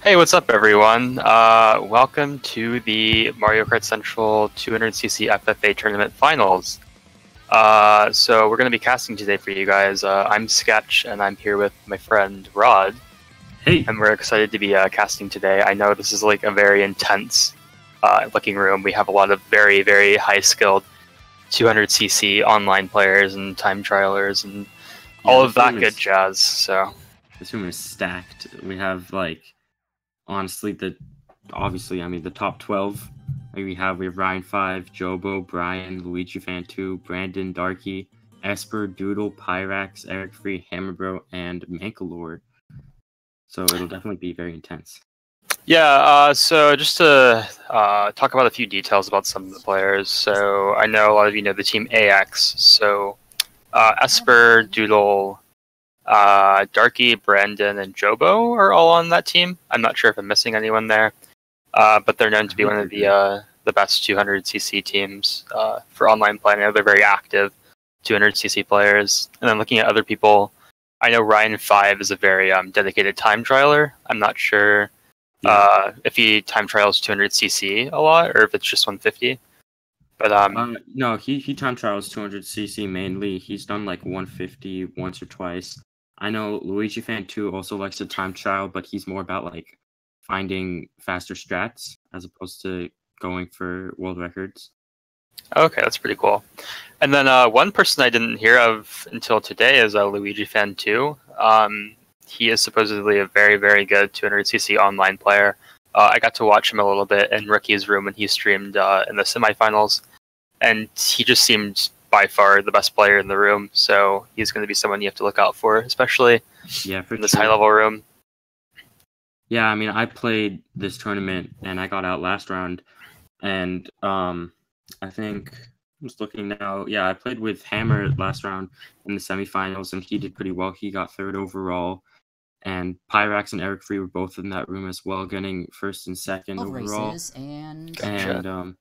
Hey, what's up, everyone? Welcome to the Mario Kart Central 200cc FFA Tournament Finals. So we're going to be casting today for you guys. I'm Sketch, and I'm here with my friend Rod. Hey. And we're excited to be casting today. I know this is like a very intense looking room. We have a lot of very, very high-skilled 200cc online players and time trialers and all of that good jazz. So this room is stacked. We have like, honestly, the top 12 We have Ryan 5, Jobo, Brian, Luigi Fan 2, Brandon, Darky, Esper, Doodle, Pyrax, Eric Free, Hammerbro, and Mankalor. So it'll definitely be very intense. Yeah, so just to talk about a few details about some of the players. So I know a lot of you know the team AX. So Esper, Doodle, Darky, Brandon, and Jobo are all on that team. I'm not sure if I'm missing anyone there, but they're known to be one of the best 200cc teams for online play. I know they're very active 200cc players. And then looking at other people, I know Ryan 5 is a very dedicated time trialer. I'm not sure if he time trials 200cc a lot or if it's just 150. But no, he time trials 200cc mainly. He's done like 150 once or twice. I know Luigi Fan 2 also likes to time trial, but he's more about like finding faster strats as opposed to going for world records. Okay, that's pretty cool. And then one person I didn't hear of until today is Luigi Fan 2. He is supposedly a very, very good 200cc online player. I got to watch him a little bit in Ricky's room when he streamed in the semifinals, and he just seemed by far the best player in the room. So he's going to be someone you have to look out for, especially in this high-level room. Yeah, I mean, I played this tournament and I got out last round, and I think I'm just looking now. Yeah, I played with Hammer last round in the semifinals, and he did pretty well. He got 3rd overall, and Pyrax and Eric Free were both in that room as well, getting 1st and 2nd overall. And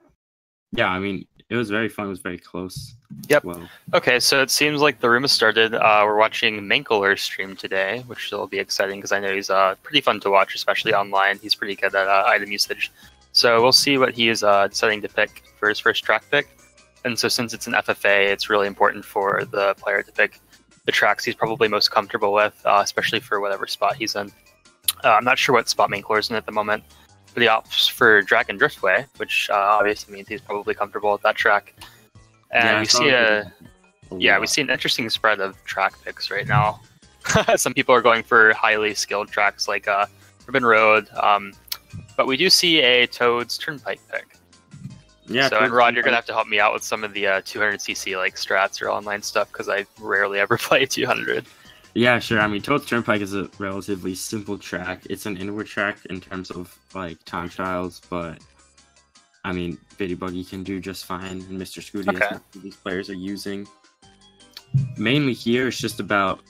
yeah, I mean, it was very fun. It was very close. Yep. Well, okay, so it seems like the room has started. We're watching Mankalor stream today, which will be exciting because I know he's pretty fun to watch, especially online. He's pretty good at item usage. So we'll see what he is deciding to pick for his first track pick. And so since it's an FFA, it's really important for the player to pick the tracks he's probably most comfortable with, especially for whatever spot he's in. I'm not sure what spot Mankalor's in at the moment, but he opts for Drag and Driftway, which obviously means he's probably comfortable with that track. And we see an interesting spread of track picks right now. Some people are going for highly skilled tracks like Ribbon Road, but we do see a Toad's Turnpike pick. Yeah. So, and Rod, you're gonna have to help me out with some of the 200cc like strats or online stuff because I rarely ever play 200. Yeah, sure. I mean, Toad's Turnpike is a relatively simple track. It's an inward track in terms of like time trials, but I mean, Bitty Buggy can do just fine, and Mr. Scooty, as these players are using. Mainly here, it's just about,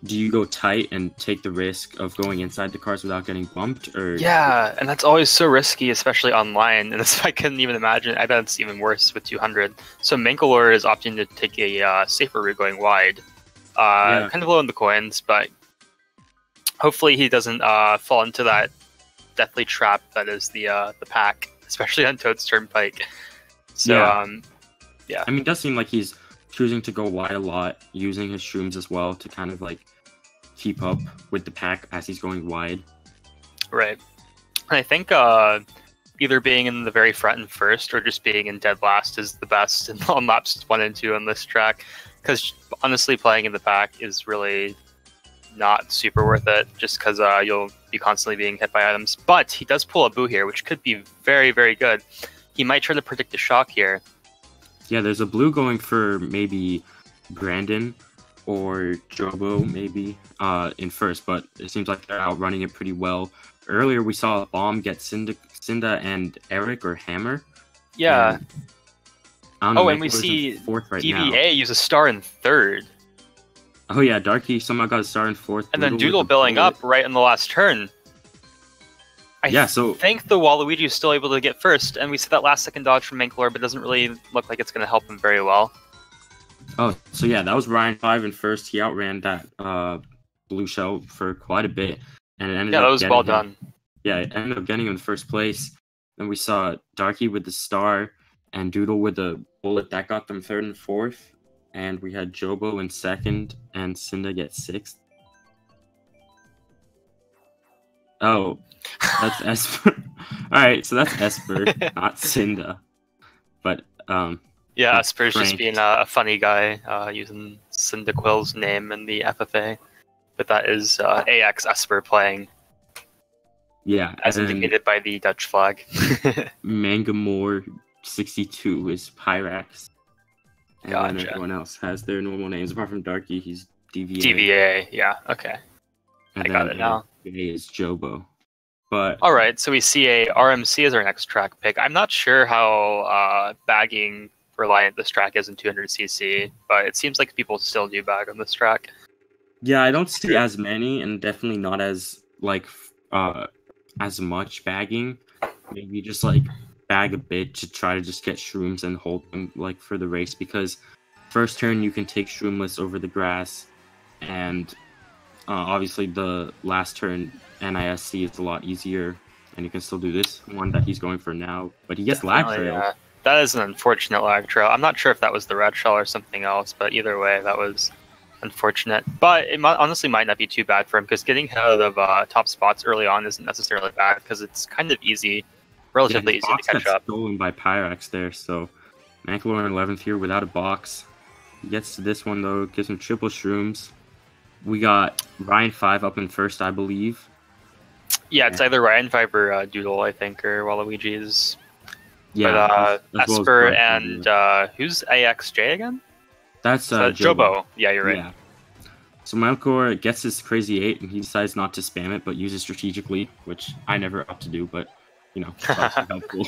do you go tight and take the risk of going inside the cars without getting bumped, or? Yeah, and that's always so risky, especially online. And I couldn't even imagine. I bet it's even worse with 200. So Mankalor is opting to take a safer route going wide. Kind of low in the coins, but hopefully he doesn't fall into that deathly trap that is the pack, especially on Toad's Turnpike. So yeah. I mean, it does seem like he's choosing to go wide a lot, using his shrooms as well to kind of like keep up with the pack as he's going wide. Right. And I think either being in the very front and first or just being in dead last is the best on laps 1 and 2 on this track. Because honestly, playing in the pack is really not super worth it, just because you'll be constantly being hit by items. But he does pull a boo here, which could be very, very good. He might try to predict a shock here. Yeah, there's a blue going for maybe Brandon or Jobo maybe in first, but it seems like they're outrunning it pretty well. Earlier we saw a bomb get Cinda and Eric or Hammer. Yeah. And we see DVA use a star in 3rd. Oh yeah, Darky somehow got a star in 4th. And then Doodle billing up right in the last turn. I think the Waluigi is still able to get first, and we see that last second dodge from Mankalor, but it doesn't really look like it's going to help him very well. Oh, so yeah, that was Ryan 5 in first. He outran that blue shell for quite a bit, and it ended up that was well done. Yeah, it ended up getting him in first place. Then we saw Darky with the star, and Doodle with the bullet that got them 3rd and 4th, and we had Jobo in 2nd, and Cinda get 6th. Oh, that's Esper. Alright, so that's Esper, not Cinda. But, yeah, Esper's just being a funny guy, using Cyndaquil's name in the FFA. But that is AX Esper playing. Yeah, as indicated by the Dutch flag. Mangamore 62 is Pyrax. And then Gotcha. everyone else has their normal names. Apart from Darky, he's DVA. DVA, yeah, okay. And I got it now. DVA is Jobo. But all right, so we see a RMC as our next track pick. I'm not sure how bagging reliant this track is in 200cc, but it seems like people still do bag on this track. Yeah, I don't see as many, and definitely not as as much bagging. Maybe just like bag a bit to try to just get shrooms and hold them like for the race, because first turn you can take shroomless over the grass, and obviously the last turn NISC is a lot easier, and you can still do this one that he's going for now, but he gets lag trail. Yeah. That is an unfortunate lag trail. I'm not sure if that was the red shell or something else, but either way, that was unfortunate. But it honestly might not be too bad for him, because getting ahead of top spots early on isn't necessarily bad, because it's kind of easy, relatively easy to catch up. Stolen by Pyrax there, so Mankalor in 11th here without a box. He gets to this one though, gives him triple shrooms. We got Ryan 5 up in first, I believe. Yeah, it's either Ryan 5 or Doodle, I think, or Waluigi's. Yeah, but Esper and who's AXJ again? That's Jobo. Yeah, you're right. Yeah. So Mankalor gets his crazy 8, and he decides not to spam it, but use it strategically, which I never opt to do, but you know, that's helpful.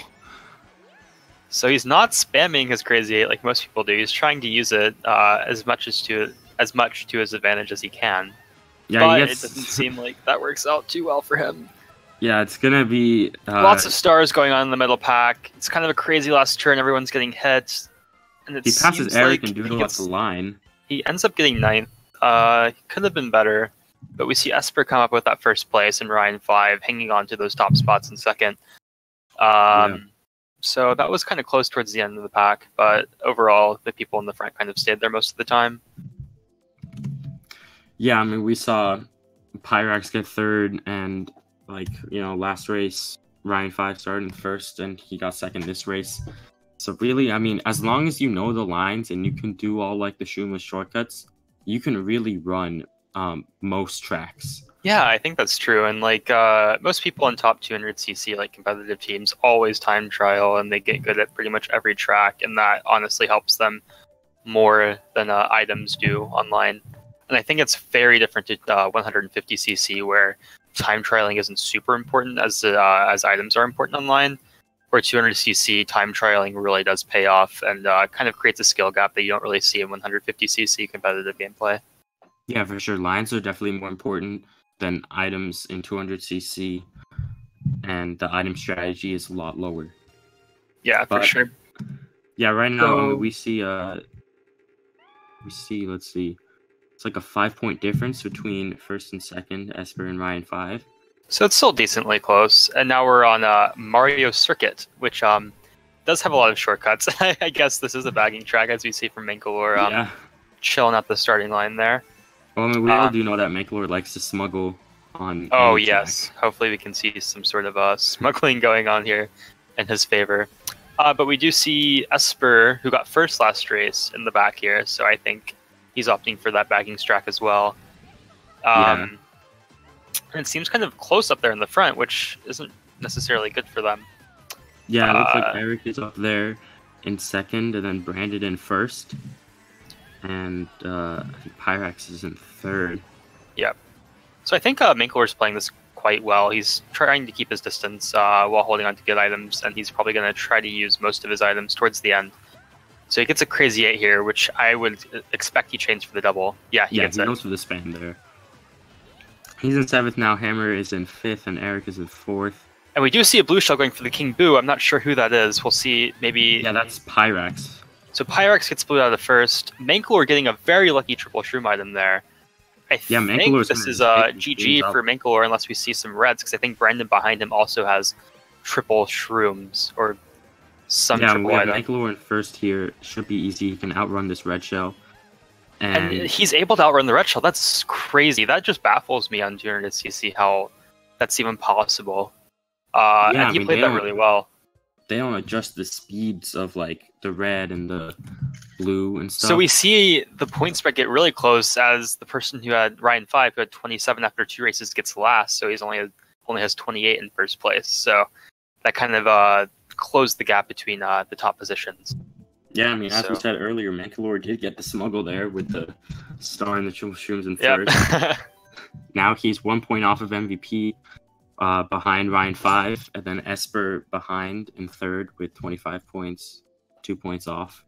So he's not spamming his crazy 8 like most people do. He's trying to use it as much to his advantage as he can. Yeah, but it doesn't seem like that works out too well for him. Yeah, it's gonna be lots of stars going on in the middle pack. It's kind of a crazy last turn. Everyone's getting hit, and he passes Eric and Doodle at the line. He ends up getting 9th. Could have been better, but we see Esper come up with that first place and Ryan 5 hanging on to those top spots in second. So that was kind of close towards the end of the pack, but overall, the people in the front kind of stayed there most of the time. Yeah, I mean, we saw Pyrax get 3rd, and last race, Ryan 5 started in 1st, and he got 2nd this race. So really, I mean, as long as you know the lines and you can do all like the shroomless shortcuts, you can really run most tracks. Yeah, I think that's true. And most people in top 200cc, like competitive teams, always time trial, and they get good at pretty much every track, and that honestly helps them more than items do online. And I think it's very different to 150cc, where time trialing isn't super important as items are important online. Where 200cc time trialing really does pay off, and kind of creates a skill gap that you don't really see in 150cc competitive gameplay. Yeah, for sure. Lines are definitely more important than items in 200cc, and the item strategy is a lot lower. Yeah, for sure. Yeah, right now we see let's see. It's like a 5-point difference between 1st and 2nd, Esper and Ryan 5. So it's still decently close. And now we're on Wario Circuit, which does have a lot of shortcuts. I guess this is a bagging track, as we see from Mankalor chilling at the starting line there. Well, I mean, we all do know that Mankalor likes to smuggle on. Oh, yes. Track. Hopefully we can see some sort of smuggling going on here in his favor. But we do see Esper, who got 1st last race, in the back here. So I think he's opting for that bagging strat as well. And it seems kind of close up there in the front, which isn't necessarily good for them. Yeah, it looks like Eric is up there in 2nd, and then Brandon in 1st. And I think Pyrax is in 3rd. Yep. So I think Mankalor is playing this quite well. He's trying to keep his distance while holding on to good items, and he's probably going to try to use most of his items towards the end. So he gets a crazy 8 here, which I would expect he chains for the double. Yeah, he gets it. He goes for the spam there. He's in 7th now. Hammer is in 5th, and Eric is in 4th. And we do see a blue shell going for the King Boo. I'm not sure who that is. We'll see. Maybe. Yeah, that's Pyrax. So Pyrax gets blued out of 1st. Mankalor getting a very lucky triple shroom item there. I think this is GG for Mankalor unless we see some reds, because I think Brandon behind him also has triple shrooms or some triple item. Mankalor in 1st here. Should be easy. He can outrun this red shell. And he's able to outrun the red shell. That's crazy. That just baffles me on 200cc how that's even possible. And he played that really well. They don't adjust the speeds of the red and the blue and stuff. So we see the point spread get really close as the person who had Ryan 5, who had 27 after 2 races, gets last. So he's only only has 28 in first place. So that kind of closed the gap between the top positions. Yeah, I mean, as we So- said earlier, Mankalor did get the smuggle there with the star and the shrooms in Yep. first. Now he's 1 point off of MVP, behind Ryan 5, and then Esper behind in third with 25 points, 2 points off.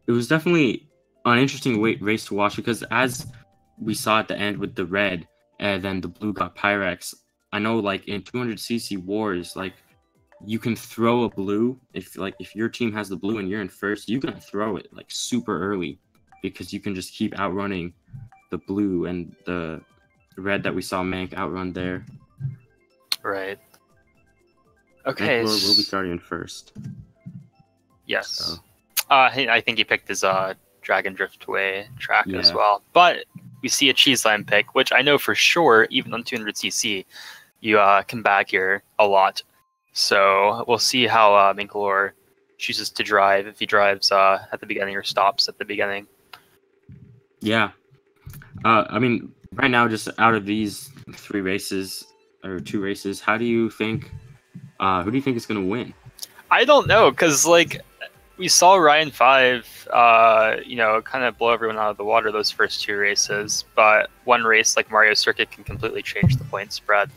It was definitely an interesting race to watch because as we saw at the end with the red and then the blue got Pyrex, I know like in 200cc wars, like you can throw a blue if your team has the blue and you're in first, you can throw it like super early because you can just keep outrunning the blue and the red that we saw Mank outrun there. Right. Okay. Mankalor will be starting in first. Yes. So. I think he picked his Dragon Driftway track as well. But we see a cheese line pick, which I know for sure, even on 200cc, you can bag here a lot. So we'll see how Mankalor chooses to drive, if he drives at the beginning or stops at the beginning. Yeah. I mean, right now, just out of these 3 races, or 2 races, how do you think, who do you think is going to win? I don't know, because, like, we saw Ryan 5, kind of blow everyone out of the water those first 2 races, but one race like Wario Circuit can completely change the point spread.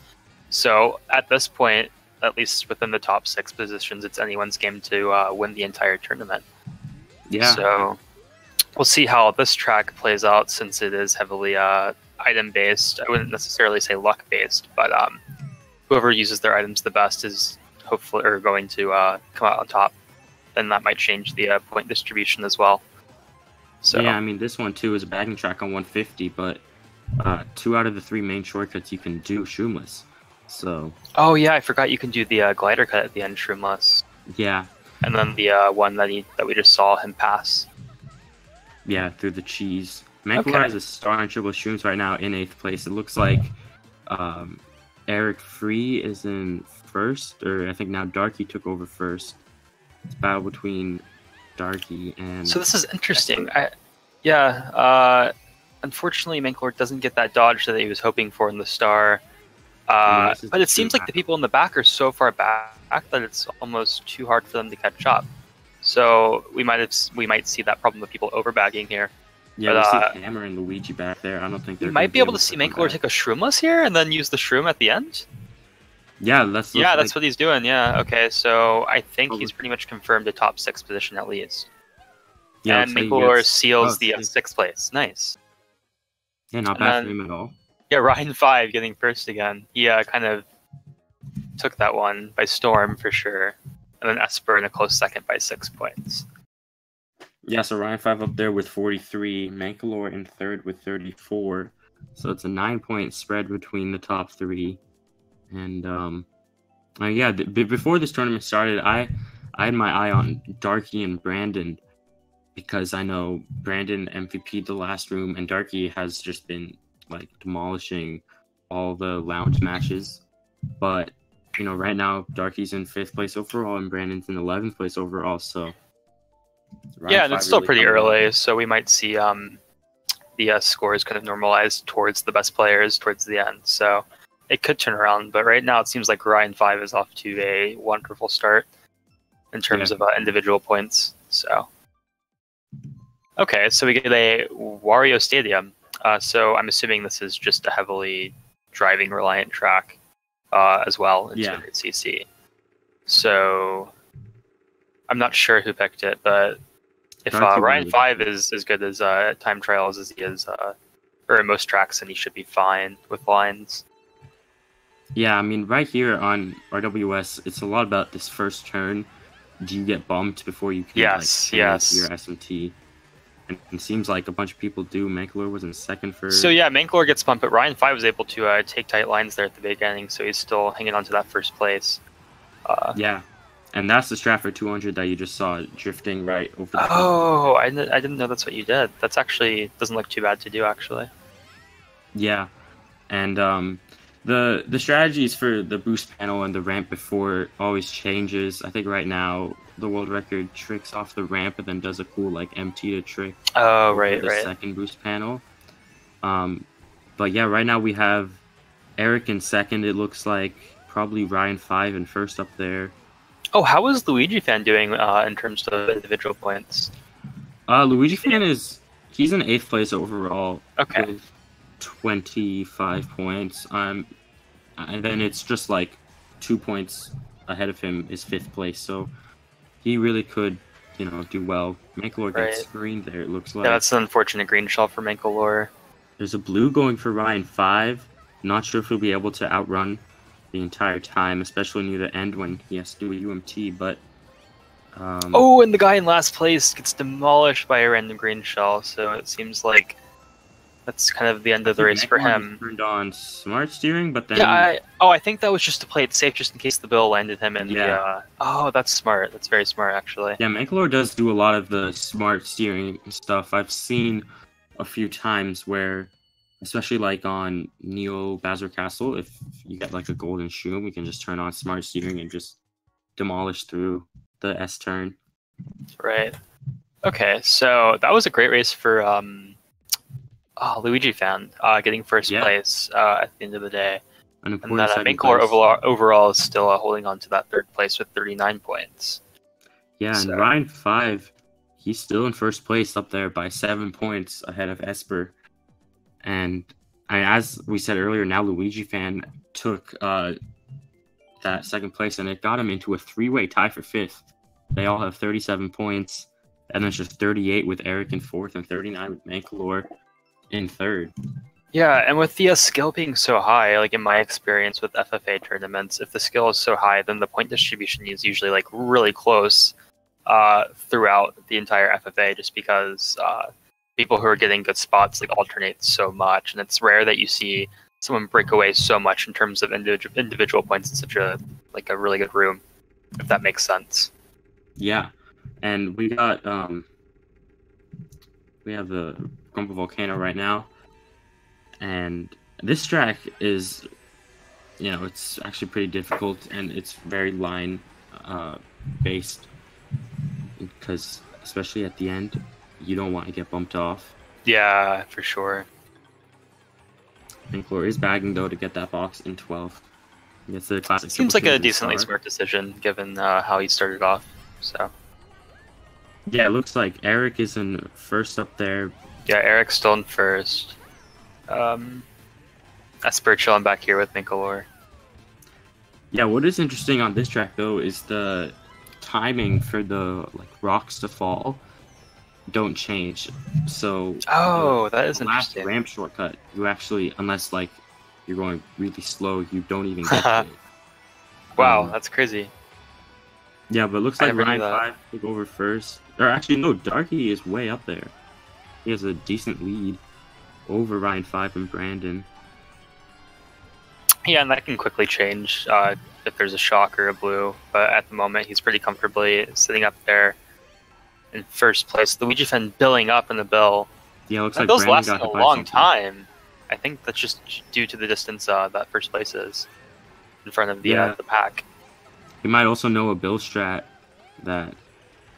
So at this point, at least within the top 6 positions, it's anyone's game to win the entire tournament. Yeah. So we'll see how this track plays out since it is heavily item-based. I wouldn't necessarily say luck-based, but whoever uses their items the best is hopefully going to come out on top. Then that might change the point distribution as well. So yeah, I mean, this one too is a bagging track on 150, but 2 out of the 3 main shortcuts you can do shroomless. So. Oh yeah, I forgot you can do the glider cut at the end shroomless. Yeah. And then the one that we just saw him pass. Yeah, through the cheese. Mankalor has a star on triple shrooms right now in 8th place. It looks like Eric Free is in first, or I think now Darky took over first. It's a battle between Darky and... So this is interesting. Unfortunately, Mankalor doesn't get that dodge that he was hoping for in the star. But it seems like the people in the back are so far back that it's almost too hard for them to catch up. So we might see that problem of people overbagging here. Yeah, we see Hammer and Luigi back there. I don't think they're. We might be able to see Mankalor take a shroomless here and then use the shroom at the end. Yeah, that's what he's doing. Yeah, okay. So I think he's pretty much confirmed a top 6 position at least. Yeah, and Mankalor seals the 6th place. Nice. Yeah, not bad for him at all. Yeah, Ryan 5 getting first again. He kind of took that one by storm for sure. And then Esper in a close second by 6 points. Yeah, so Ryan 5 up there with 43. Mankalor in third with 34. So it's a 9-point spread between the top 3. And before this tournament started, I had my eye on Darky and Brandon because I know Brandon MVP'd the last room and Darky has just been like demolishing all the lounge matches. But right now Darky's in 5th place overall and Brandon's in 11th place overall. So yeah, and it's still pretty early, so we might see the scores kind of normalize towards the best players towards the end. So it could turn around, but right now it seems like Ryan 5 is off to a wonderful start in terms of individual points. So okay, so we get a Wario Stadium. So I'm assuming this is just a heavily driving reliant track as well in 200cc. So I'm not sure who picked it, but if Ryan 5 is as good as time trials as he is, or in most tracks, then he should be fine with lines. Yeah, I mean, right here on RWS, it's a lot about this first turn. Do you get bumped before you can your SMT? And it seems like a bunch of people do. Mankalor was in second for... So yeah, Mankalor gets bumped, but Ryan 5 was able to take tight lines there at the beginning, so he's still hanging on to that first place. Yeah, and that's the Stratford 200 that you just saw drifting right over the... Oh, I didn't know that's what you did. That's actually doesn't look too bad to do, actually. Yeah, and the strategies for the boost panel and the ramp before always changes. I think right now the world record tricks off the ramp and then does a cool like MT to trick. Oh, right. Second boost panel. But yeah, right now we have Eric in second, it looks like. Probably Ryan 5 in first up there. Oh, how is Luigi Fan doing in terms of individual points? Luigi Fan he's in 8th place overall. Okay. With 25 points. And then it's just like 2 points ahead of him is 5th place. So he really could, do well. Mankalor gets green there, it looks like. Yeah, that's an unfortunate green shell for Mankalor. There's a blue going for Ryan 5. Not sure if he'll be able to outrun the entire time, especially near the end when he has to do a UMT, but... oh, and the guy in last place gets demolished by a random green shell, so it seems like that's kind of the end of the race for him. Turned on smart steering, but then... Yeah, I think that was just to play it safe, just in case the bill landed him in the... Oh, that's smart. That's very smart, actually. Yeah, Mankalor does do a lot of the smart steering stuff. I've seen a few times where, especially like on Neo Bazar Castle, if you get like a golden shoe, we can just turn on smart steering and just demolish through the S turn. Right. Okay, so that was a great race for Luigi Fan, getting first place at the end of the day. And then Mankalor overall is still holding on to that 3rd place with 39 points. Yeah, and Ryan 5, he's still in first place up there by 7 points ahead of Esper. And as we said earlier, now Luigi Fan took that 2nd place, and it got him into a 3-way tie for 5th. They all have 37 points, and there's just 38 with Eric in 4th and 39 with Mankalor in 3rd. Yeah, and with the skill being so high, like in my experience with FFA tournaments, if the skill is so high, then the point distribution is usually like really close throughout the entire FFA, just because people who are getting good spots like alternate so much, and it's rare that you see someone break away so much in terms of individual points in such a really good room, if that makes sense. Yeah, and we got we have the Grumble Volcano right now, and this track is, it's actually pretty difficult, and it's very line based, because especially at the end, you don't want to get bumped off. Yeah, for sure. Mankalor is bagging though to get that box in 12th. It's the classic. Seems like a decently smart decision given how he started off. So. Yeah, it looks like Eric is in first up there. Yeah, Eric's still in first. Esper chilling back here with Mankalor. Yeah, what is interesting on this track though is the timing for the rocks to fall don't change. So that is interesting. Last ramp shortcut, you actually, unless you're going really slow, you don't even get to it. Wow, that's crazy. Yeah, but it looks like Ryan 5 took over first. Or actually, no, Darky is way up there. He has a decent lead over Ryan 5 and Brandon. Yeah, and that can quickly change if there's a shock or a blue. But at the moment, he's pretty comfortably sitting up there in first place. Luigi Fan billing up in the bill. Yeah, it looks like those Brandon last a long time. I think that's just due to the distance that first place is in front of the pack. He might also know a bill strat that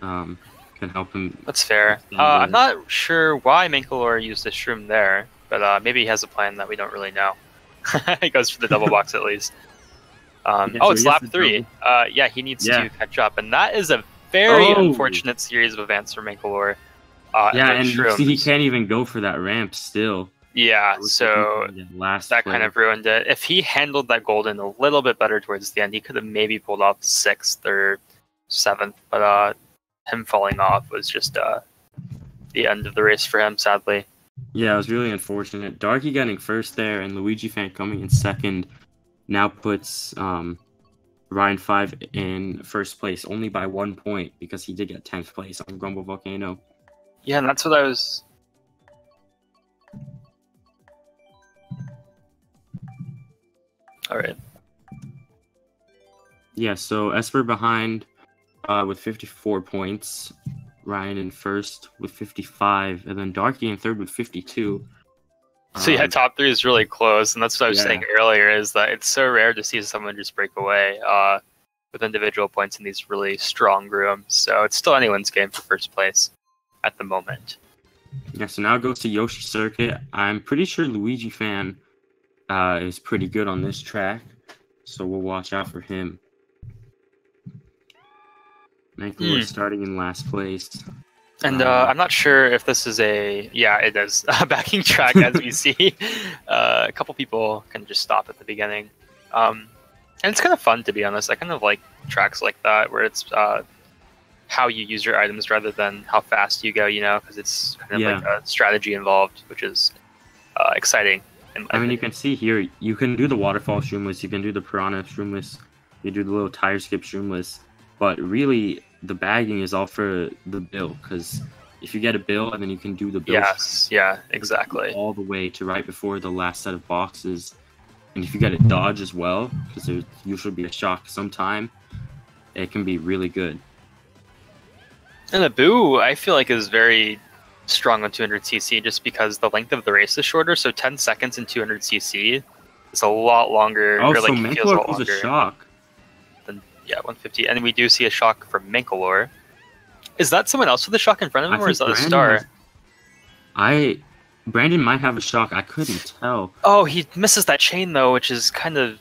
can help him. That's fair. I'm not sure why Mankalor used this shroom there, but maybe he has a plan that we don't really know. He goes for the double box at least. It's lap 3. Yeah, he needs to catch up, and that is a very unfortunate series of events for Mankalor. And you see he can't even go for that ramp still. Yeah, so that kind of ruined it. If he handled that golden a little bit better towards the end, he could have maybe pulled off 6th or 7th, but him falling off was just the end of the race for him, sadly. Yeah, it was really unfortunate. Darky getting first there and Luigi Fan coming in second now puts Ryan 5 in first place only by 1 point because he did get 10th place on Grumble Volcano. Yeah, and that's what I was... Alright. Yeah, so Esper behind with 54 points. Ryan in first with 55, and then Darky in third with 52. So yeah, top 3 is really close, and that's what I was saying earlier, is that it's so rare to see someone just break away with individual points in these really strong rooms. So it's still anyone's game for first place at the moment. Yeah, so now it goes to Yoshi Circuit. I'm pretty sure Luigi Fan is pretty good on this track, so we'll watch out for him. Mankalor starting in last place. And I'm not sure if this is it is a backing track, as we see. A couple people can just stop at the beginning. And it's kind of fun, to be honest. I kind of like tracks like that, where it's how you use your items rather than how fast you go, because it's kind of like a strategy involved, which is exciting. I mean, you can see here, you can do the waterfall streamless, you can do the Piranha streamless, you do the little tire skip streamless, but really, the bagging is all for the bill, because if you get a bill and then you can do the bill. Yes, yeah, exactly. All the way to right before the last set of boxes. And if you get a dodge as well, because there's usually be a shock sometime, it can be really good. And the Boo, I feel like, is very strong on 200cc just because the length of the race is shorter, so 10 seconds in 200cc is a lot longer. Oh, so Mankalor pulls a shock. Yeah, 150. And we do see a shock from Mankalor. Is that someone else with a shock in front of him, or is that a star? Brandon might have a shock. I couldn't tell. Oh, he misses that chain, though, which is kind of...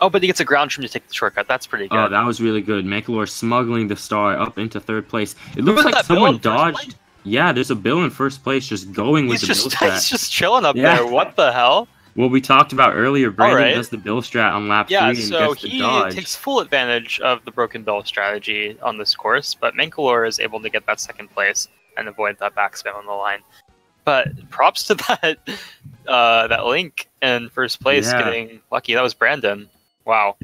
Oh, but he gets a ground trim to take the shortcut. That's pretty good. Oh, that was really good. Mankalor smuggling the star up into third place. It looks like someone dodged. Yeah, there's a Bill in first place just going with the Bill strat. He's just chilling up there. What the hell? Well, we talked about earlier, Brandon does the Bill strat on lap 3 and gets the dodge. Yeah, so he takes full advantage of the broken Bill strategy on this course, but Mankalor is able to get that second place and avoid that backspin on the line. But props to that Link in first place getting lucky. That was Brandon. Wow.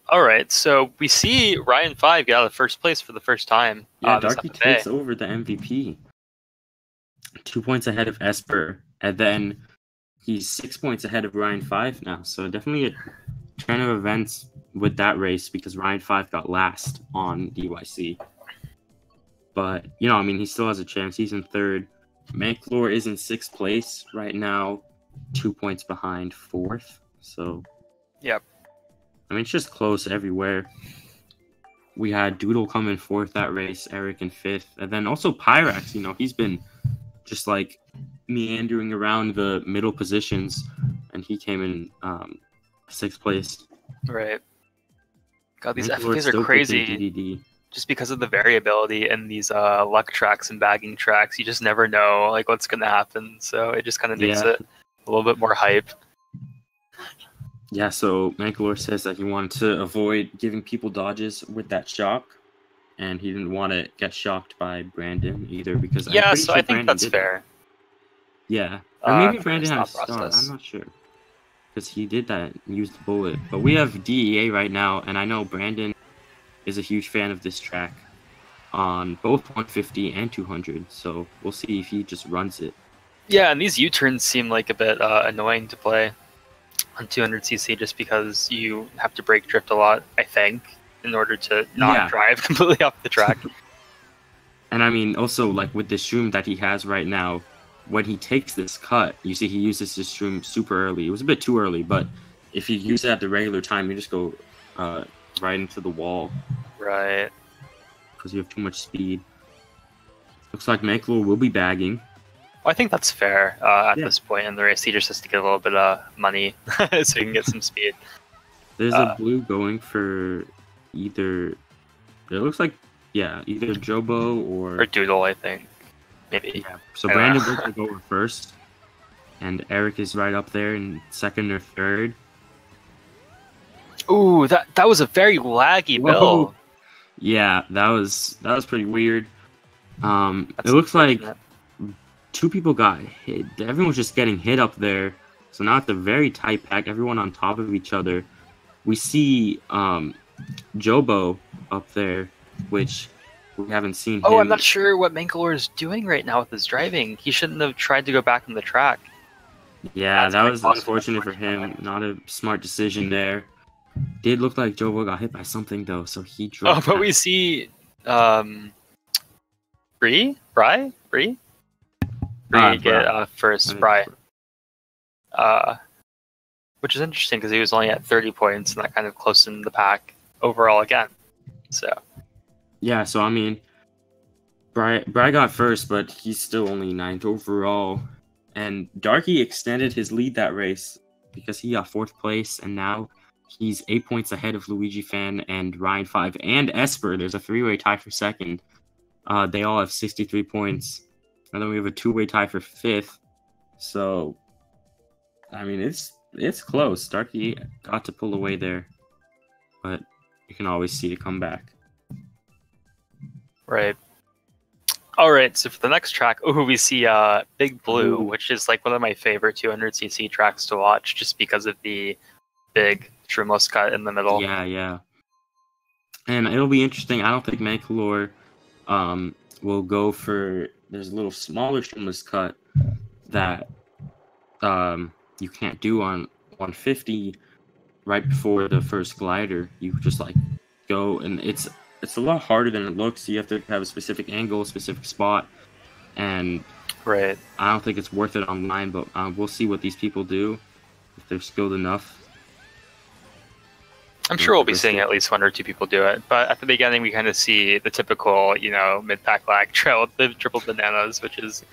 All right, so we see Ryan 5 get out of first place for the first time. Yeah, Darky takes over the MVP. 2 points ahead of Esper. And then he's 6 points ahead of Ryan 5 now. So definitely a turn of events with that race because Ryan 5 got last on DYC. But, I mean, he still has a chance. He's in third. Mankalor is in 6th place right now, 2 points behind 4th. So, yep. I mean, it's just close everywhere. We had Doodle come in 4th that race, Eric in 5th. And then also Pyrax, he's been just like meandering around the middle positions, and he came in 6th place. Right. God, these FFAs are crazy. Just because of the variability in these luck tracks and bagging tracks, you just never know what's going to happen. So it just kind of makes it a little bit more hype. Yeah, so Mankalor says that he wanted to avoid giving people dodges with that shock, and he didn't want to get shocked by Brandon either because I think Brandon that's fair. Yeah, or maybe Brandon had a star. I'm not sure because he did that and used the bullet. But we have DEA right now, and I know Brandon is a huge fan of this track on both 150 and 200. So we'll see if he just runs it. Yeah, and these U-turns seem like a bit annoying to play on 200cc just because you have to brake drift a lot, I think, in order to not drive completely off the track. And I mean, also, with the shroom that he has right now, when he takes this cut, you see he uses this shroom super early. It was a bit too early, but if you use it at the regular time, you just go right into the wall. Right. Because you have too much speed. Looks like Mankalor will be bagging. Well, I think that's fair at this point in the race. He just has to get a little bit of money so he can get some speed. There's a blue going for either... It looks like, either Jobo or Doodle, I think. Maybe. Yeah. So Brandon will go over first. And Eric is right up there in second or third. Ooh, that was a very laggy build. Yeah, that was pretty weird. It looks like 2 people got hit. Everyone was just getting hit up there. So now at the very tight pack, everyone on top of each other. We see Jobo up there, which we haven't seen him. Oh, I'm not sure what Mankalor is doing right now with his driving. He shouldn't have tried to go back on the track. Yeah, that was unfortunate for him. Not a smart decision there. Did look like Jobo got hit by something, though, so he dropped. Oh, but we see Bree get first, Bry. Which is interesting because he was only at 30 points, and that kind of close in the pack overall again. So. Yeah, so I mean, Bry got first, but he's still only 9th overall. And Darky extended his lead that race because he got 4th place, and now he's 8 points ahead of Luigi Fan and Ryan 5 and Esper. There's a 3-way tie for 2nd. They all have 63 points. And then we have a 2-way tie for 5th. So, I mean, it's close. Darky got to pull away there, but you can always see it come back. Right. All right, so for the next track, we see Big Blue, which is like one of my favorite 200cc tracks to watch, just because of the big Trumos cut in the middle. Yeah. And it'll be interesting. I don't think Mankalor will go for... There's a little smaller Trumos cut that you can't do on 150 right before the first glider. You just like go, and it's a lot harder than it looks. You have to have a specific angle, a specific spot, and right. I don't think it's worth it online, but we'll see what these people do if they're skilled enough. I'm sure we'll be seeing at least 1 or 2 people do it, but at the beginning we kind of see the typical, mid-pack lag trail with the triple bananas, which is,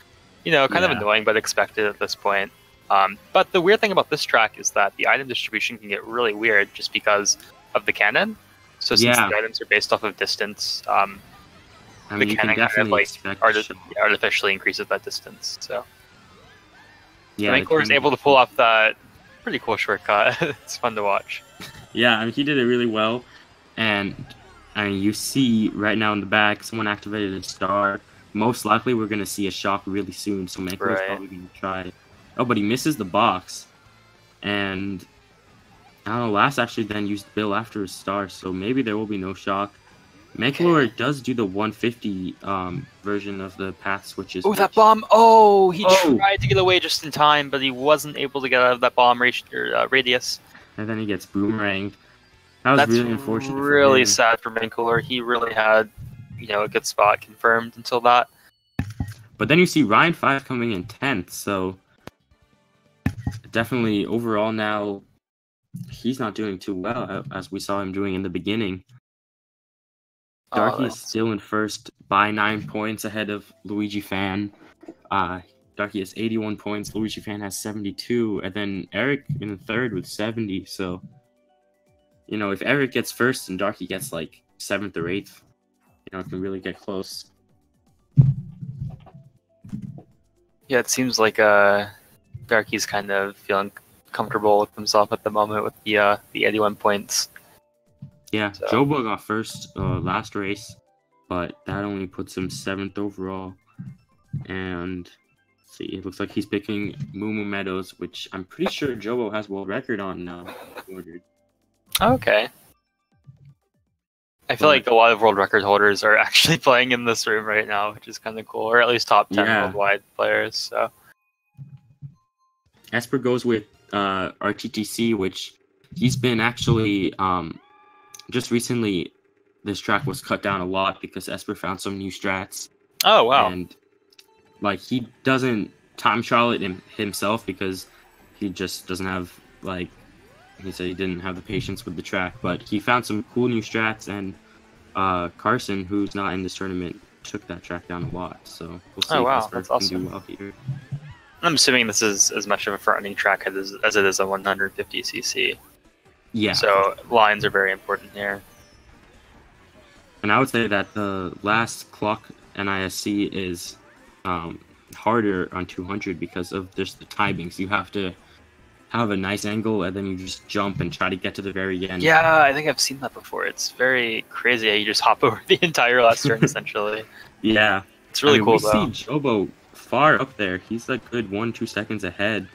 kind of annoying but expected at this point. But the weird thing about this track is that the item distribution can get really weird just because of the cannon. So since the items are based off of distance, the cannon kind of artificially increases that distance. So Mankalor is able to pull off that pretty cool shortcut. It's fun to watch. Yeah, I mean, he did it really well, and I mean, you see right now in the back, someone activated a star. Most likely, we're gonna see a shock really soon. So Mankalor's probably gonna try. Oh, but he misses the box, and I don't know, Last actually then used Bill after his star, so maybe there will be no shock. Mankalor does do the 150 version of the path switches. Oh, that bomb! Oh, he tried to get away just in time, but he wasn't able to get out of that bomb radius. And then he gets boomeranged. That was really unfortunate. Really sad for Mankalor. He really had, a good spot confirmed until that. But then you see Ryan 5 coming in 10th, so definitely overall now, he's not doing too well, as we saw him doing in the beginning. Darky is still in first by 9 points ahead of Luigi Fan. Darky has 81 points, Luigi Fan has 72, and then Eric in third with 70. So, if Eric gets first and Darky gets like 7th or 8th, it can really get close. Yeah, it seems like Darky's kind of feeling comfortable with himself at the moment with the 81 points. Yeah, so. Jobo got first last race, but that only puts him 7th overall. And see, it looks like he's picking Moo Moo Meadows, which I'm pretty sure Jobo has world record on now. Okay. I feel like a lot of world record holders are actually playing in this room right now, which is kind of cool, or at least top 10 worldwide players. So Esper goes with RTTC, which he's been actually just recently. This track was cut down a lot because Esper found some new strats. Oh wow! And like he doesn't time trial it himself because he just doesn't have he said he didn't have the patience with the track, but he found some cool new strats, and Carson, who's not in this tournament, took that track down a lot. So we'll see if Esper can do well here. I'm assuming this is as much of a front-running track as it is a 150cc. Yeah. So lines are very important here. And I would say that the last clock NISC is harder on 200 because of just the timings. You have to have a nice angle, and then you just jump and try to get to the very end. Yeah, I think I've seen that before. It's very crazy how you just hop over the entire last turn, essentially. Yeah. It's really cool, though. We see Jobo far up there. He's a good 1-2 seconds ahead.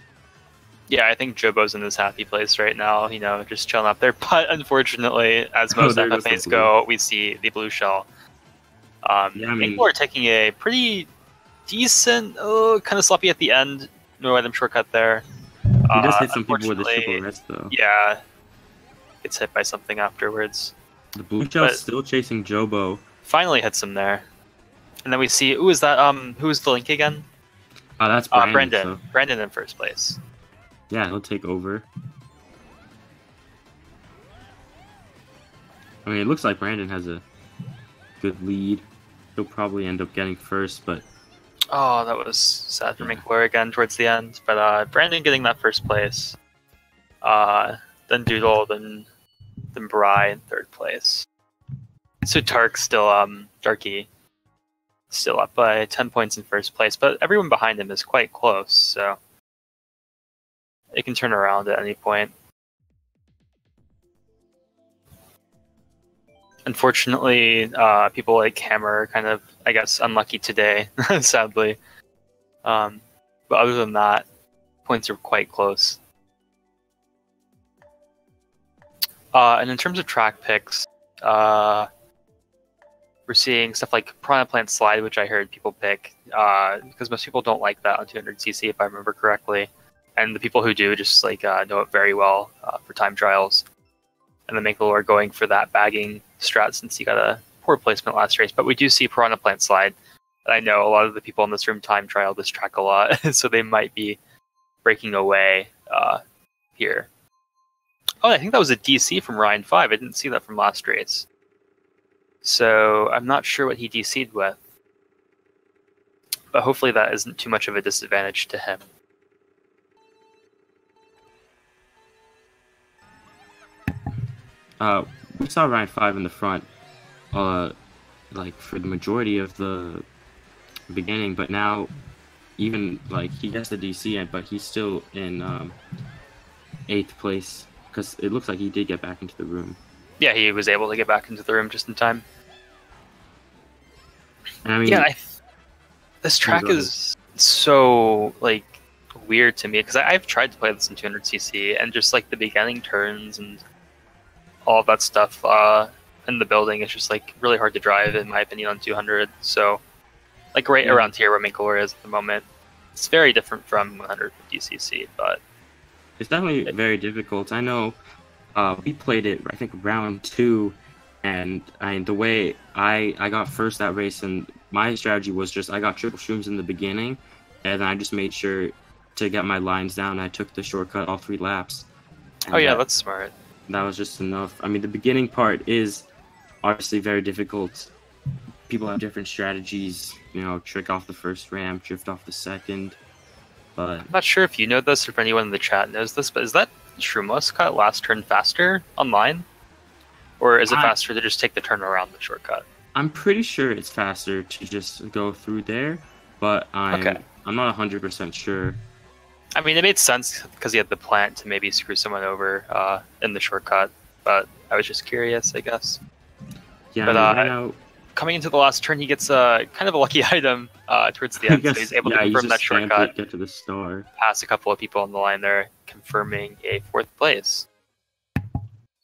Yeah, I think Jobo's in this happy place right now, just chilling up there. But unfortunately, as most FFAs go, we see the blue shell. People are taking a pretty decent, kind of sloppy at the end, no item shortcut there. He does hit some people with a triple rest, though. Yeah, gets hit by something afterwards. The blue shell's still chasing Jobo. Finally hits him there. And then we see, is that, who's the link again? That's Brandon. Brandon. So. Brandon in first place. Yeah, he'll take over. I mean, it looks like Brandon has a good lead. He'll probably end up getting first, but Oh, that was sad for Yeah. Mankalor again towards the end. But Brandon getting that first place. Then Doodle, then Bri in third place. So Tark still Darky still up by 10 points in first place, but everyone behind him is quite close, so it can turn around at any point. Unfortunately, people like Hammer are kind of, I guess, unlucky today, sadly. But other than that, points are quite close. And in terms of track picks, we're seeing stuff like Piranha Plant Slide, which I heard people pick, because most people don't like that on 200cc, if I remember correctly. And the people who do just like know it very well for time trials. And then Mankalor going for that bagging strat since he got a poor placement last race. But we do see Piranha Plant Slide. And I know a lot of the people in this room time trial this track a lot, so they might be breaking away here. Oh, I think that was a DC from Ryan 5. I didn't see that from last race. So I'm not sure what he DC'd with. But hopefully that isn't too much of a disadvantage to him. We saw Ryan 5 in the front, like for the majority of the beginning, but now even like he gets the DC in, but he's still in 8th place because it looks like he did get back into the room. Yeah, he was able to get back into the room just in time. And I mean, yeah, this track is so like weird to me because I've tried to play this in 200cc and just like the beginning turns and all of that stuff in the building is just like really hard to drive in my opinion on 200. So like right around here where Mankalor is at the moment, it's very different from 150cc, but it's definitely very difficult. I know we played it, I think, round 2, and the way I got first that race, and my strategy was just I got triple shrooms in the beginning, and I just made sure to get my lines down. I took the shortcut all 3 laps. Oh yeah, that's smart. That was just enough. I mean, the beginning part is obviously very difficult. People have different strategies, you know, trick off the first ramp, drift off the second. But I'm not sure if you know this or if anyone in the chat knows this, but is that Shroomless cut last turn faster online? Or is it faster to just take the turn around the shortcut? I'm pretty sure it's faster to just go through there, but I'm not 100% sure. I mean, it made sense because he had the plant to maybe screw someone over in the shortcut, but I was just curious, I guess. Yeah, but I know. Coming into the last turn, he gets kind of a lucky item towards the end, so he's able to confirm that shortcut, get to the star, pass a couple of people on the line there, confirming a 4th place.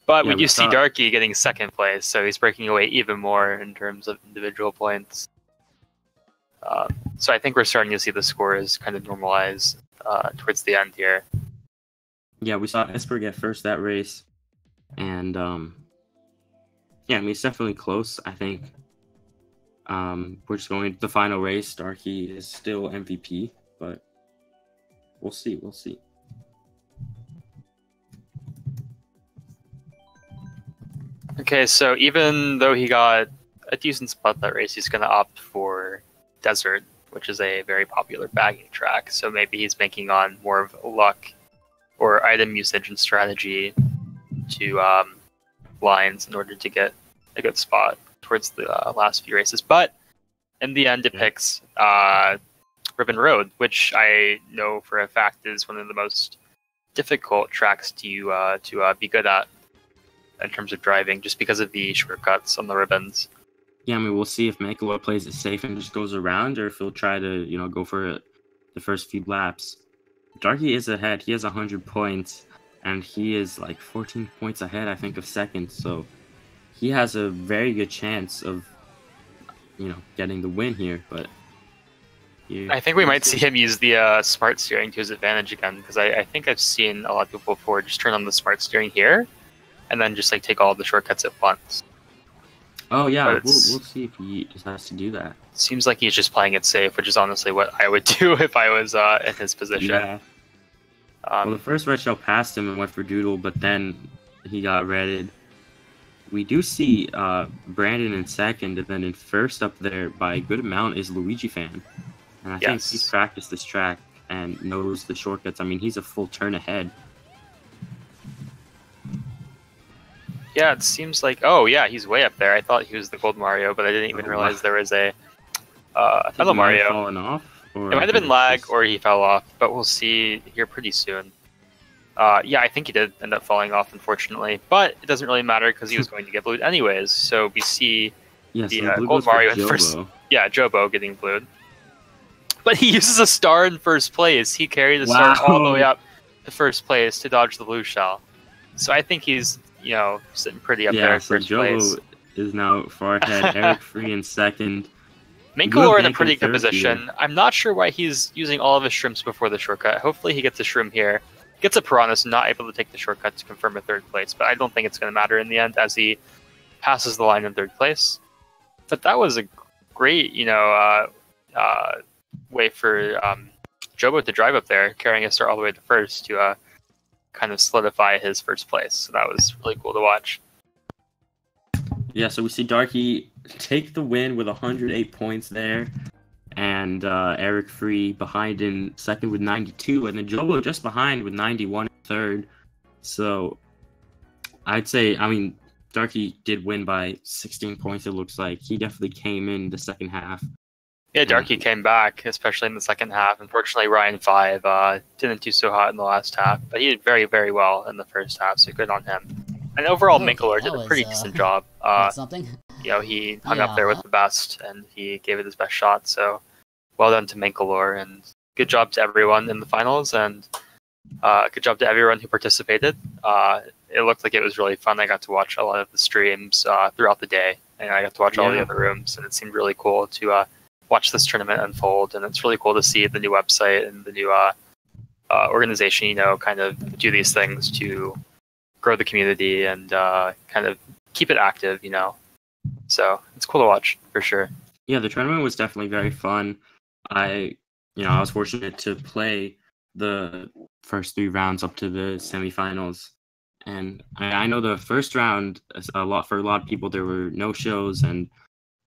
But we do see Darky getting 2nd place, so he's breaking away even more in terms of individual points. So I think we're starting to see the scores kind of normalize towards the end here. Yeah, we saw Esper get first that race, and yeah, I mean it's definitely close. I think we're just going to the final race. Darky is still MVP, but we'll see. We'll see. Okay, so even though he got a decent spot that race, he's going to opt for Desert, which is a very popular bagging track. So maybe he's banking on more of luck or item usage and strategy to lines in order to get a good spot towards the last few races. But in the end, it picks Ribbon Road, which I know for a fact is one of the most difficult tracks to be good at in terms of driving, just because of the shortcuts on the ribbons. Yeah, I mean, we'll see if Mankalor plays it safe and just goes around, or if he'll try to, you know, go for the first few laps. Darky is ahead. He has 100 points, and he is like 14 points ahead, I think, of 2nd. So he has a very good chance of, you know, getting the win here. But I think we might see him use the smart steering to his advantage again, because I think I've seen a lot of people before just turn on the smart steering here, and then just like take all the shortcuts at once. Oh yeah, we'll see if he decides to do that. Seems like he's just playing it safe, which is honestly what I would do if I was in his position. Yeah. Well, the first red shell passed him and went for Doodle, but then he got redded. We do see Brandon in 2nd, and then in 1st up there by a good amount is Luigi Fan. And I think he's practiced this track and knows the shortcuts. I mean, he's a full turn ahead. Yeah, it seems like... Oh, yeah, he's way up there. I thought he was the Gold Mario, but I didn't even realize there was a fellow Mario. Fallen off, or it might have been lag, or he fell off, but we'll see here pretty soon. Yeah, I think he did end up falling off, unfortunately. But it doesn't really matter because he was going to get blued anyways. So we see the Gold Mario in first... Yeah, Jobo getting blued. But he uses a star in first place. He carried the star all the way up to first place to dodge the blue shell. So I think he's, sitting pretty up there in first place. Jobo is now far ahead. Eric Free in second. Mankalor in a pretty good position. Here. I'm not sure why he's using all of his shrooms before the shortcut. Hopefully he gets a shroom here. Gets a Piranha, so not able to take the shortcut to confirm a third place. But I don't think it's going to matter in the end as he passes the line in third place. But that was a great, way for Jobo to drive up there, carrying a star all the way to first to kind of solidify his first place. So that was really cool to watch. Yeah, so we see Darky take the win with 108 points there, and Eric Free behind in second with 92, and then Jobo just behind with 91 in third. So I'd say, Darky did win by 16 points, it looks like. He definitely came in the second half. Yeah, Darky came back, especially in the second half. Unfortunately, Ryan 5 didn't do so hot in the last half, but he did very, very well in the first half, so good on him. And overall, Mankalor did a pretty decent job. Something. He hung up there with the best, and he gave it his best shot, so well done to Mankalor, and good job to everyone in the finals, and good job to everyone who participated. It looked like it was really fun. I got to watch a lot of the streams throughout the day, and I got to watch all the other rooms, and it seemed really cool to watch this tournament unfold, and it's really cool to see the new website and the new organization, kind of do these things to grow the community and kind of keep it active, So it's cool to watch for sure. Yeah, the tournament was definitely very fun. I was fortunate to play the first 3 rounds up to the semifinals, and I know the first round for a lot of people there were no shows and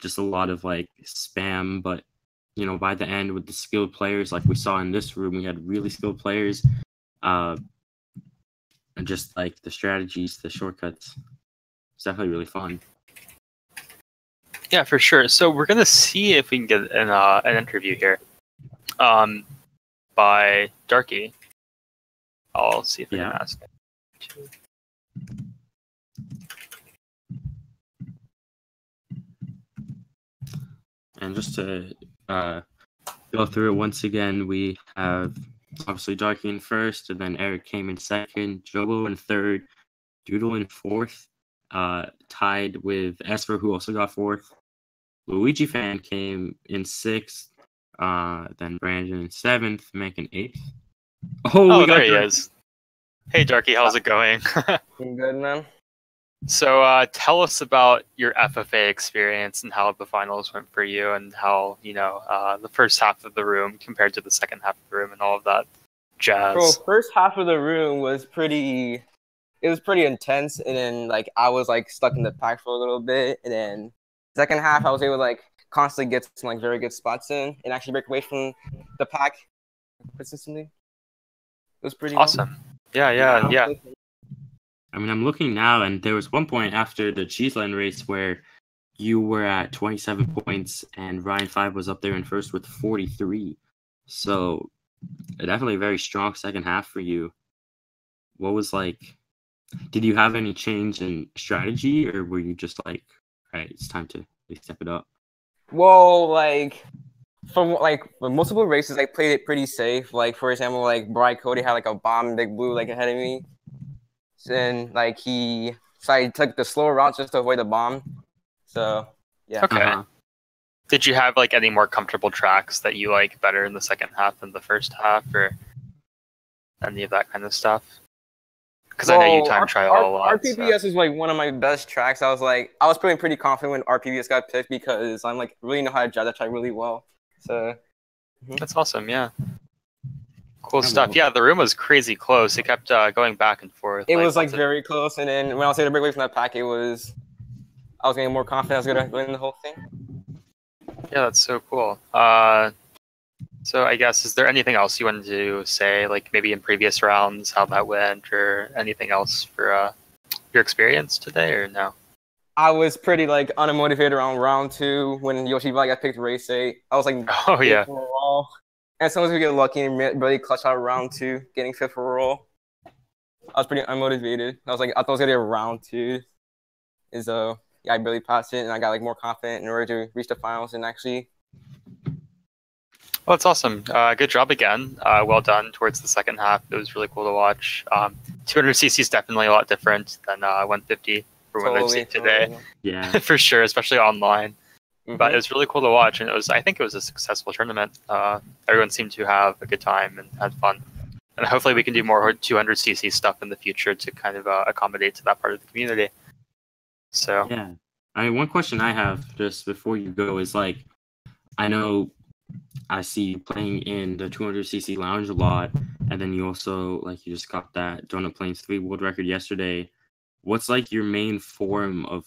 just a lot of spam, but by the end with the skilled players like we saw in this room, we had really skilled players, and just the strategies, the shortcuts. It's definitely really fun. Yeah, for sure. So we're gonna see if we can get an interview here, by Darky. I'll see if I can ask him. And just to go through it once again, we have obviously Darky in first, and then Eric came in second, Jobo in third, Doodle in fourth, tied with Esper, who also got fourth. Luigi Fan came in sixth, then Brandon in seventh, Mank in eighth. Oh, there he is. Hey, Darky, how's it going? I'm good, man. So tell us about your FFA experience and how the finals went for you, and how the first half of the room compared to the second half of the room and all of that jazz. Bro, first half of the room was pretty intense, and then I was stuck in the pack for a little bit, and then second half I was able to constantly get some very good spots in and actually break away from the pack consistently. It was pretty awesome. Yeah. I'm looking now, and there was one point after the Cheeseland race where you were at 27 points, and Ryan 5 was up there in first with 43. So definitely a very strong second half for you. What was did you have any change in strategy, or were you just all right, it's time to step it up? Well, for multiple races, I played it pretty safe. For example, Brian Cody had a bomb big blue ahead of me. And I took the slower route just to avoid the bomb. So yeah. Okay. Did you have any more comfortable tracks that you like better in the second half than the first half, or any of that kind of stuff? Because I know you time trial a lot. RPPS is one of my best tracks. I was feeling pretty confident when RPPS got picked because I'm really know how to drive that track really well. So that's awesome. Yeah. Cool stuff. Yeah, the room was crazy close. It kept going back and forth. It was very close, and then when I was able to break away from that pack, I was getting more confident I was gonna win the whole thing. Yeah, that's so cool. So I guess, is there anything else you wanted to say, like maybe in previous rounds, how that went, or anything else for your experience today, or no? I was pretty like unmotivated around round 2 when Yoshi got picked race 8. I was like Oh yeah. overall. And sometimes we get lucky and really clutch out round 2, getting 5th overall. I was pretty unmotivated. I thought I was gonna get round 2. Yeah, I really passed it, and I got like more confident in order to reach the finals and actually. Well, it's awesome. Good job again. Well done towards the second half. It was really cool to watch. 200cc is definitely a lot different than 150 from what I've seen today. Yeah, for sure, especially online. Mm-hmm. But it was really cool to watch, and I think it was a successful tournament. Everyone seemed to have a good time and had fun. And hopefully we can do more 200cc stuff in the future to kind of accommodate to that part of the community. So yeah. I mean, one question I have just before you go is like, I know I see you playing in the 200cc lounge a lot, and then you also like you just got that Donut Plains 3 world record yesterday. What's like your main form of,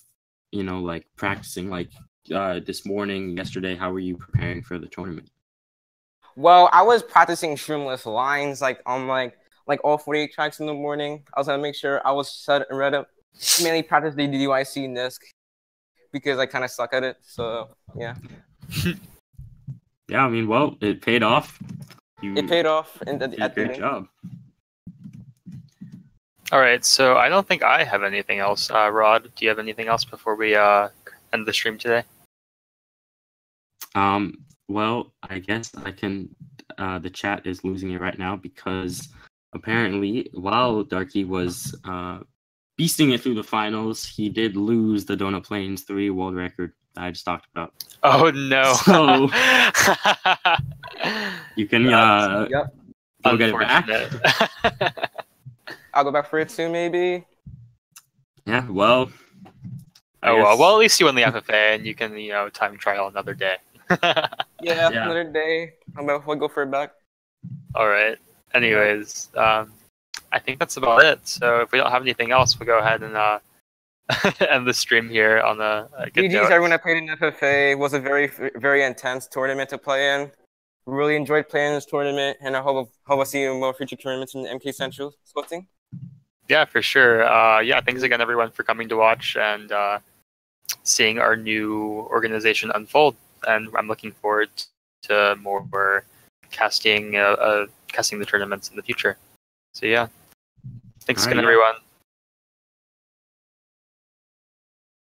like practicing? Like this morning, yesterday, how were you preparing for the tournament? Well, I was practicing streamless lines like on like all 48 tracks in the morning. I was gonna make sure I was set and read up. Mainly practice the DYC NISC because I kind of suck at it. So yeah. Yeah, I mean, well, it paid off. It paid off at the great end. job. All right, so I don't think I have anything else. Rod, do you have anything else before we end the stream today? Well, I guess I can. The chat is losing it right now because apparently, while Darky was beasting it through the finals, he did lose the Donut Plains 3 world record that I just talked about. Oh no! So you can Yep. go get it back. I'll go back for it soon, maybe. Yeah. Well. Well, at least you won the FFA, and you can time trial another day. Yeah, another day. We'll go for it back. All right. Anyways, I think that's about it. So if we don't have anything else, we'll go ahead and end the stream here on a good note. GG's everyone that played in FFA. It was a very, very intense tournament to play in. Really enjoyed playing this tournament, and I hope I'll see you in more future tournaments in MKCentral splitting. Yeah, for sure. Thanks again, everyone, for coming to watch and seeing our new organization unfold. And I'm looking forward to more casting the tournaments in the future. So yeah, thanks again, everyone.